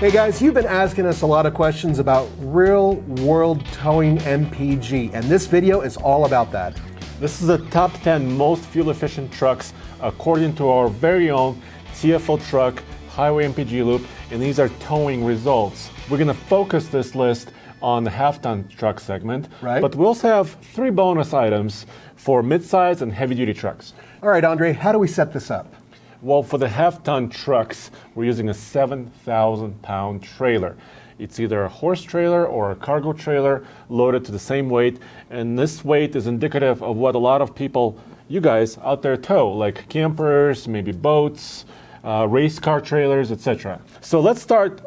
Hey guys, you've been asking us a lot of questions about real-world towing MPG, and this video is all about that. This is the top 10 most fuel-efficient trucks according to our very own TFL Truck Highway MPG Loop, and these are towing results. We're going to focus this list on the half-ton truck segment, right? But we also have 3 bonus items for mid-size and heavy-duty trucks. All right, Andre, how do we set this up? Well, for the half-ton trucks, we're using a 7,000-pound trailer. It's either a horse trailer or a cargo trailer loaded to the same weight, and this weight is indicative of what a lot of people, you guys, out there tow, like campers, maybe boats, race car trailers, etc. So let's start.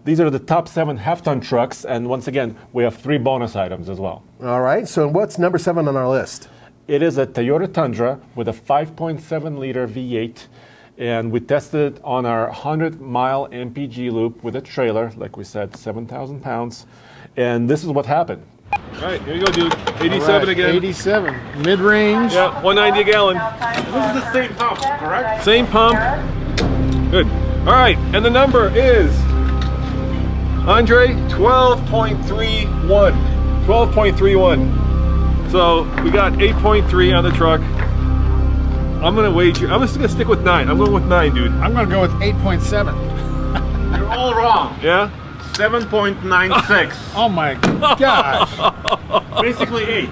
These are the top 7 half-ton trucks, and once again, we have 3 bonus items as well. All right, so what's number 7 on our list? It is a Toyota Tundra with a 5.7-liter V8, and we tested it on our 100-mile MPG loop with a trailer, like we said, 7,000 pounds, and this is what happened. All right, here you go, dude. 87 again. 87, mid-range. Yeah, 190 a gallon. This is the same pump, correct? Same pump. Good. All right, and the number is, Andre, 12.31. 12.31. So we got 8.3 on the truck. I'm gonna wager. I'm just gonna stick with 9. I'm going with 9, dude. I'm gonna go with 8.7. You're all wrong. Yeah. 7.96. Oh my gosh. Basically 8.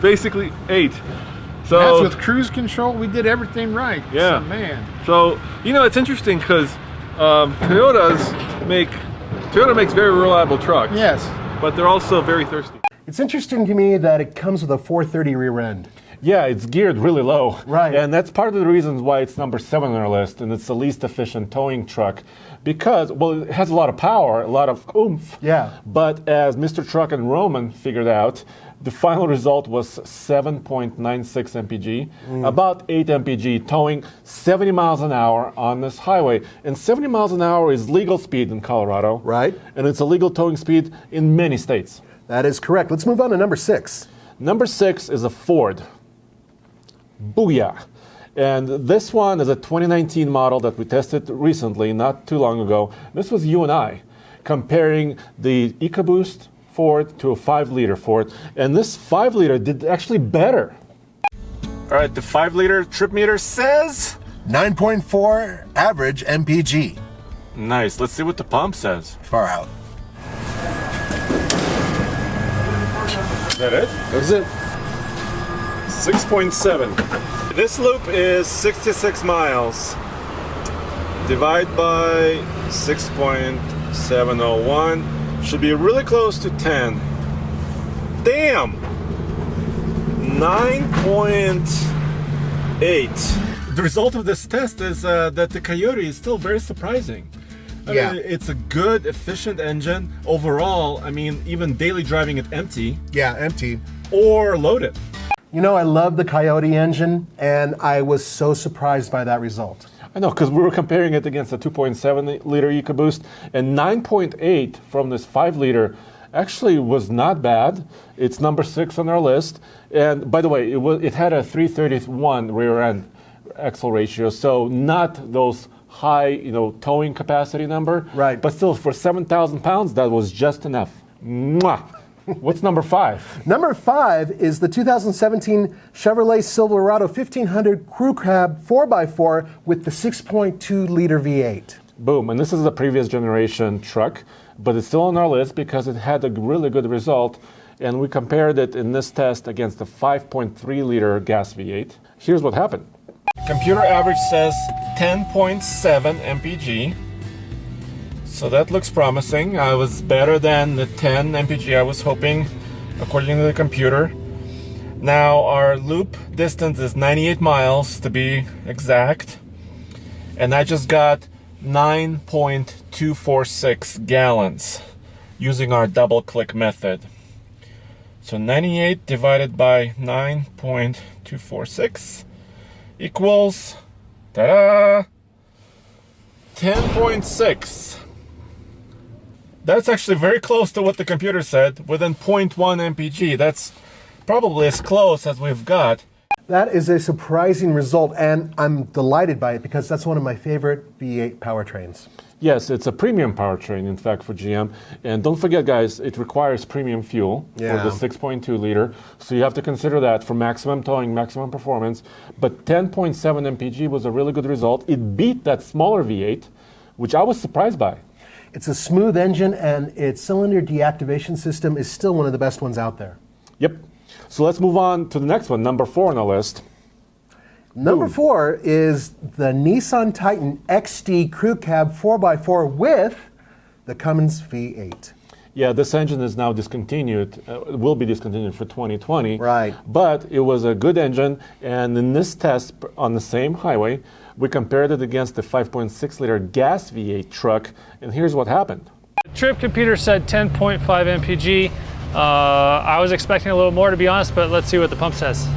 Basically 8. That's So with cruise control. We did everything right. Yeah. So, man. So you know it's interesting because Toyota makes very reliable trucks. Yes. But they're also very thirsty. It's interesting to me that it comes with a 430 rear end. Yeah, it's geared really low. Right. And that's part of the reasons why it's number 7 on our list, and it's the least efficient towing truck because, well, it has a lot of power, a lot of oomph. Yeah. But as Mr. Truck and Roman figured out, the final result was 7.96 mpg, about 8 mpg, towing 70 miles an hour on this highway. And 70 miles an hour is legal speed in Colorado. Right. And it's a legal towing speed in many states. That is correct. Let's move on to number 6. Number 6 is a Ford. Booyah. And this one is a 2019 model that we tested recently, not too long ago. This was you and I comparing the EcoBoost Ford to a 5-liter Ford. And this 5-liter did actually better. All right, the 5-liter trip meter says 9.4 average MPG. nice. Let's see what the pump says. Far out. Is that it? That's it. 6.7. This loop is 66 miles. Divide by 6.701. Should be really close to 10. Damn! 9.8. The result of this test is that the Coyote is still very surprising. I mean, it's a good, efficient engine. Overall, I mean, even daily driving it empty. Yeah, empty. Or loaded. You know, I love the Coyote engine, and I was so surprised by that result. I know, because we were comparing it against a 2.7-liter EcoBoost, and 9.8 from this 5-liter actually was not bad. It's number 6 on our list. And by the way, it had a 331 rear end axle ratio, so not those high, towing capacity number. Right. But still, for 7,000 pounds, that was just enough. Mwah! What's number 5? Number 5 is the 2017 Chevrolet Silverado 1500 Crew Cab 4x4 with the 6.2-liter V8. Boom, and this is a previous generation truck, but it's still on our list because it had a really good result, and we compared it in this test against the 5.3-liter gas V8. Here's what happened. Computer average says 10.7 mpg. So that looks promising. I was better than the 10 mpg I was hoping, according to the computer. Now our loop distance is 98 miles to be exact. And I just got 9.246 gallons using our double click method. So 98 divided by 9.246 equals, ta-da, 10.6. That's actually very close to what the computer said, within 0.1 mpg. That's probably as close as we've got. That is a surprising result, and I'm delighted by it because that's one of my favorite V8 powertrains. Yes, it's a premium powertrain, in fact, for GM. And don't forget, guys, it requires premium fuel for the 6.2 liter. So you have to consider that for maximum towing, maximum performance. But 10.7 mpg was a really good result. It beat that smaller V8, which I was surprised by. It's a smooth engine, and its cylinder deactivation system is still one of the best ones out there. Yep. So let's move on to the next one, number 4 on the list. Number 4 is the Nissan Titan XD Crew Cab 4x4 with the Cummins V8. Yeah, this engine is now discontinued, will be discontinued for 2020. Right. But it was a good engine, and in this test on the same highway, we compared it against the 5.6-liter gas V8 truck, and here's what happened. Trip computer said 10.5 mpg. I was expecting a little more, to be honest, but let's see what the pump says.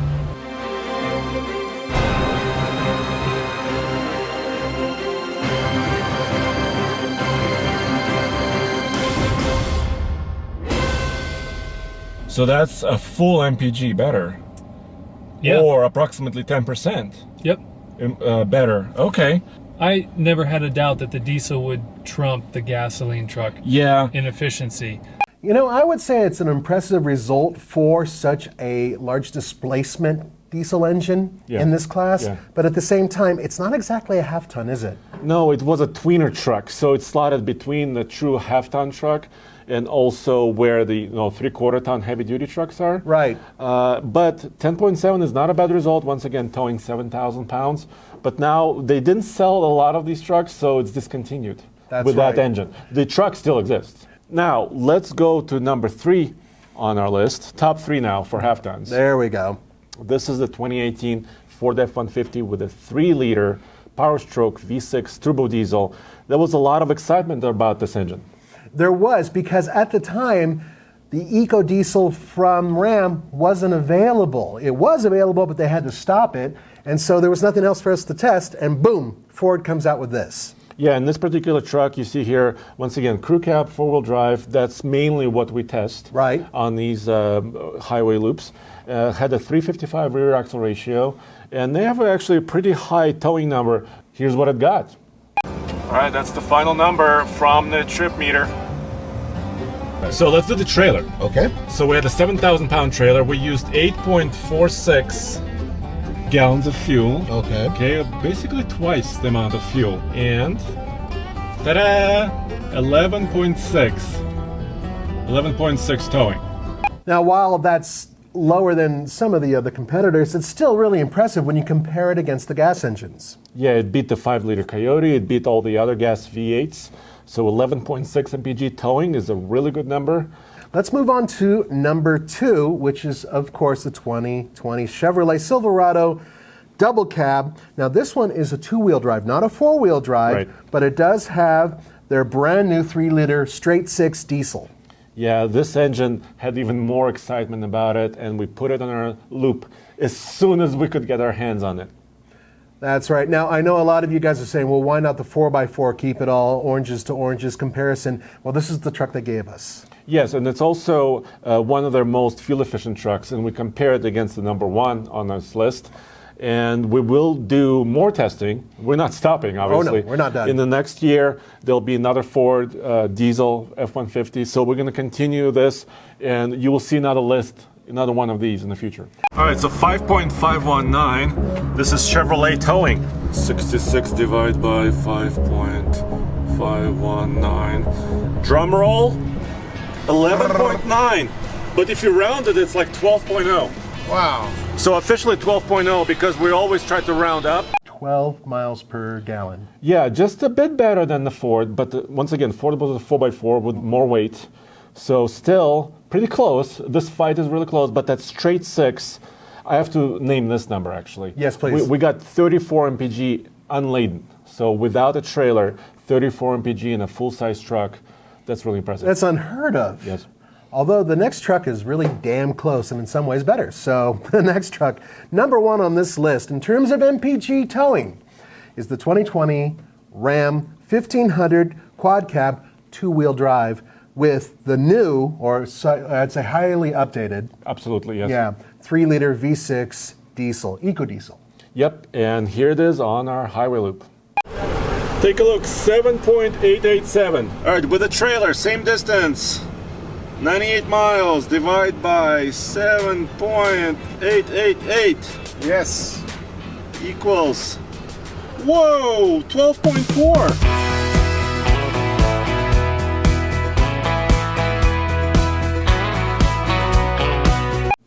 So that's a full MPG better, or approximately 10%. Yep. Better. Okay. I never had a doubt that the diesel would trump the gasoline truck in efficiency. You know, I would say it's an impressive result for such a large displacement diesel engine in this class, but at the same time, it's not exactly a half-ton, is it? No, it was a tweener truck, so it's slotted between the true half-ton truck and also where the 3/4-ton heavy-duty trucks are. Right. But 10.7 is not a bad result, once again towing 7,000 pounds. But now they didn't sell a lot of these trucks, so it's discontinued with that engine. The truck still exists. Now, let's go to number 3 on our list. Top 3 now for half-tons. There we go. This is the 2018 Ford F-150 with a 3-liter Power-Stroke V6 turbo diesel. There was a lot of excitement about this engine. There was, because at the time, the EcoDiesel from Ram wasn't available. It was available, but they had to stop it. And so there was nothing else for us to test, and boom, Ford comes out with this. Yeah, in this particular truck, you see here, once again, crew cab, 4-wheel drive. That's mainly what we test on these highway loops. Had a 355 rear axle ratio, and they have actually a pretty high towing number. Here's what it got. All right, that's the final number from the trip meter. So let's do the trailer. Okay. So we had a 7,000-pound trailer. We used 8.46 gallons of fuel. Okay. Okay, basically twice the amount of fuel. And ta-da! 11.6 towing. Now, while that's lower than some of the other competitors, it's still really impressive when you compare it against the gas engines. Yeah, it beat the 5-liter Coyote. It beat all the other gas V8s. So 11.6 mpg towing is a really good number. Let's move on to number 2, which is, of course, the 2020 Chevrolet Silverado double cab. Now, this one is a 2-wheel drive, not a 4-wheel drive, but it does have their brand new 3-liter straight-six diesel. Yeah, this engine had even more excitement about it, and we put it on our loop as soon as we could get our hands on it. That's right. Now, I know a lot of you guys are saying, well, why not the 4x4, keep it all oranges to oranges comparison? Well, this is the truck they gave us. Yes, and it's also one of their most fuel-efficient trucks, and we compare it against the number 1 on this list. And we will do more testing. We're not stopping, obviously. Oh, no, we're not done. In the next year, there'll be another Ford diesel F-150, so we're going to continue this, and you will see another one of these in the future. All right, so 5.519. This is Chevrolet towing. 66 divided by 5.519. Drum roll, 11.9. But if you round it, it's like 12.0. Wow. So officially 12.0 because we always try to round up. 12 miles per gallon. Yeah, just a bit better than the Ford, but once again, Ford was a 4x4 with more weight. So still pretty close. This fight is really close, but that straight 6, I have to name this number actually. Yes, please. We got 34 mpg unladen. So without a trailer, 34 mpg in a full-size truck. That's really impressive. That's unheard of. Yes. Although the next truck is really damn close and in some ways better. So the next truck, number 1 on this list in terms of MPG towing, is the 2020 Ram 1500 quad cab 2-wheel drive with the new, or I'd say highly updated. Absolutely, yes. Yeah, 3-liter V6 diesel, EcoDiesel. Yep, and here it is on our highway loop. Take a look, 7.887. All right, with a trailer, same distance. 98 miles divided by 7.888 Yes. equals, whoa, 12.4.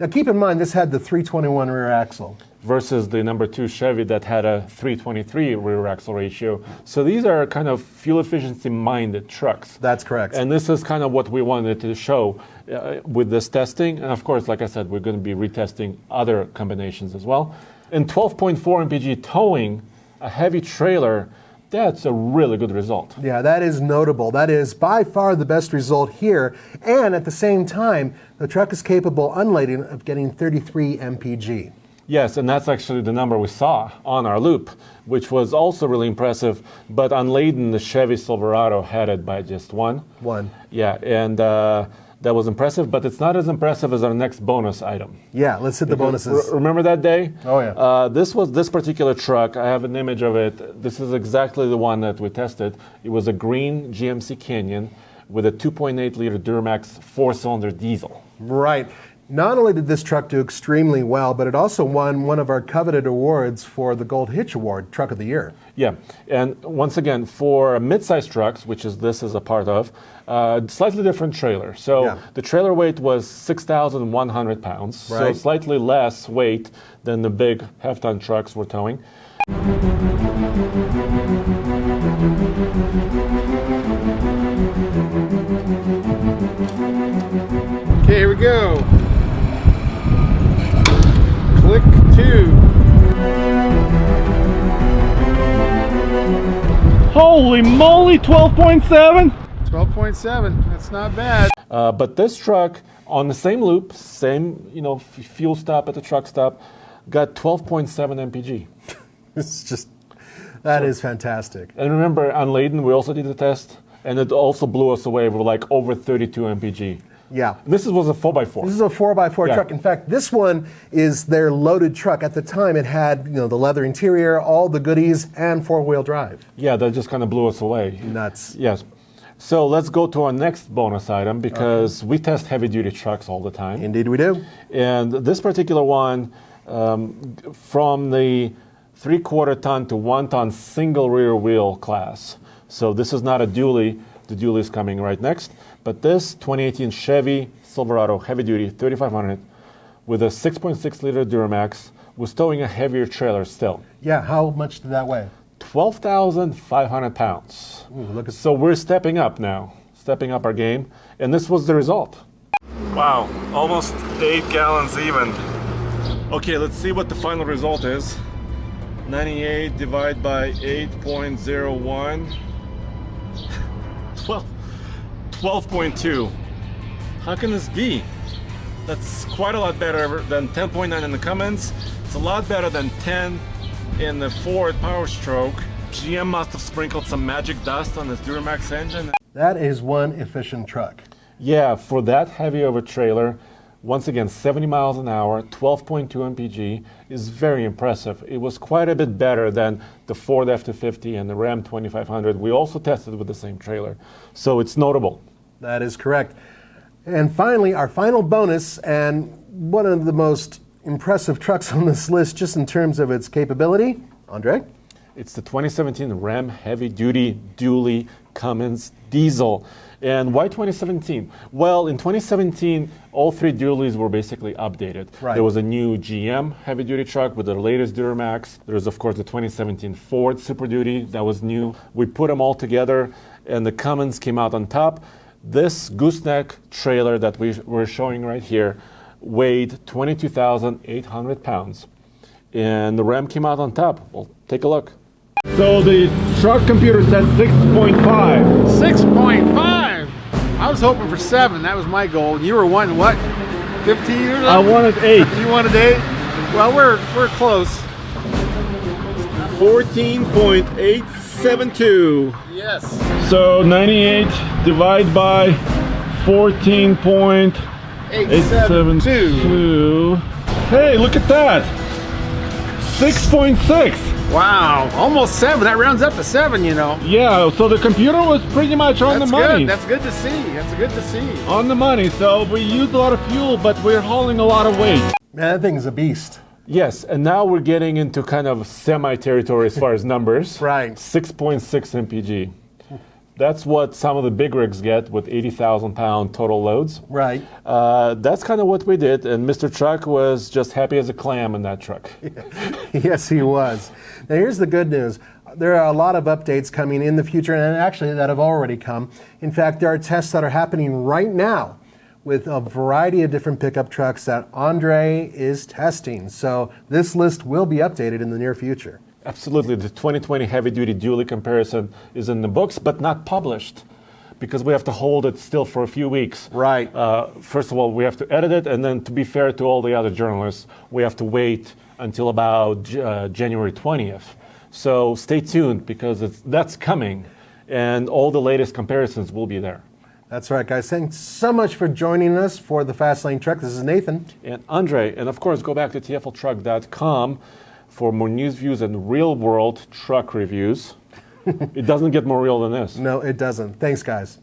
Now keep in mind this had the 321 rear axle. Versus the number 2 Chevy that had a 323 rear axle ratio. So these are kind of fuel efficiency minded trucks. That's correct. And this is kind of what we wanted to show with this testing. And of course, like I said, we're going to be retesting other combinations as well. And 12.4 mpg towing a heavy trailer, that's a really good result. Yeah, that is notable. That is by far the best result here. And at the same time, the truck is capable, unladen, of getting 33 mpg. Yes, and that's actually the number we saw on our loop, which was also really impressive. But unladen, the Chevy Silverado had it by just one. Yeah, and that was impressive, but it's not as impressive as our next bonus item. Yeah, let's hit the bonuses. Remember that day? Oh, yeah. This was this particular truck. I have an image of it. This is exactly the one that we tested. It was a green GMC Canyon with a 2.8 liter Duramax 4-cylinder diesel. Right. Not only did this truck do extremely well, but it also won one of our coveted awards for the Gold Hitch Award, Truck of the Year. Yeah, and once again, for mid-size trucks, which is this is a part of, slightly different trailer. So Yeah. the trailer weight was 6,100 pounds, so Right. slightly less weight than the big half-ton trucks we're towing. Okay, here we go. Click 2. Holy moly, 12.7? 12.7. That's not bad. But this truck, on the same loop, same fuel stop at the truck stop, got 12.7 mpg. It's just, that is fantastic. And remember, on Layden, we also did the test, and it also blew us away with like over 32 mpg. Yeah. This was a 4x4. This is a 4x4 Yeah. truck. In fact, this one is their loaded truck. At the time, it had the leather interior, all the goodies, and four-wheel drive. Yeah, that just kind of blew us away. Nuts. Yes. So let's go to our next bonus item because we test heavy-duty trucks all the time. Indeed we do. And this particular one, from the 3/4 ton to 1 ton single rear wheel class. So this is not a dually. The dually is coming right next. But this 2018 Chevy Silverado heavy-duty 3500 with a 6.6 liter Duramax was towing a heavier trailer still. Yeah, how much did that weigh? 12,500 pounds. Ooh, look at So we're stepping up now, stepping up our game, and this was the result. Wow, almost 8 gallons even. Okay, let's see what the final result is. 98 divided by 8.01. 12.2. How can this be? That's quite a lot better than 10.9 in the Cummins. It's a lot better than 10 in the Ford Power Stroke. GM must have sprinkled some magic dust on this Duramax engine. That is one efficient truck. Yeah, for that heavy of a trailer, once again, 70 miles an hour, 12.2 mpg is very impressive. It was quite a bit better than the Ford F-250 and the Ram 2500. We also tested with the same trailer, so it's notable. That is correct. And finally, our final bonus, and one of the most impressive trucks on this list just in terms of its capability. Andre? It's the 2017 Ram Heavy Duty Dually Cummins Diesel. And why 2017? Well, in 2017, all 3 dualies were basically updated. Right. There was a new GM heavy-duty truck with the latest Duramax. There was, of course, the 2017 Ford Super Duty that was new. We put them all together, and the Cummins came out on top. This gooseneck trailer that we're showing right here weighed 22,800 pounds. And the Ram came out on top. Well, take a look. So the truck computer said 6.5. 6.5. I was hoping for 7. That was my goal. You were wanting what? 15 or something? I wanted 8. You wanted 8? Well, we're close. 14.872. Yes. So 98 divided by 14.872. 872. Hey, look at that. 6.6. Wow, almost 7. That rounds up to 7, you know. Yeah, so the computer was pretty much on That's the money. good. That's good to see. That's good to see. On the money. So we used a lot of fuel, but we're hauling a lot of weight. Man, that thing's a beast. Yes, and now we're getting into kind of semi-territory as far as numbers. Right. 6.6 mpg. That's what some of the big rigs get with 80,000 pound total loads. Right. That's kind of what we did, and Mr. Truck was just happy as a clam in that truck. Yes, he was. Now, here's the good news. There are a lot of updates coming in the future, and actually that have already come. In fact, there are tests that are happening right now with a variety of different pickup trucks that Andre is testing. So this list will be updated in the near future. Absolutely. The 2020 heavy-duty dually comparison is in the books, but not published because we have to hold it still for a few weeks. Right. First of all, we have to edit it, and then to be fair to all the other journalists, we have to wait until about January 20th. So stay tuned because that's coming, and all the latest comparisons will be there. That's right, guys. Thanks so much for joining us for the Fast Lane Truck. This is Nathan. And Andre, and of course, go back to tfltruck.com for more news, views, and real-world truck reviews. It doesn't get more real than this. No, it doesn't. Thanks, guys.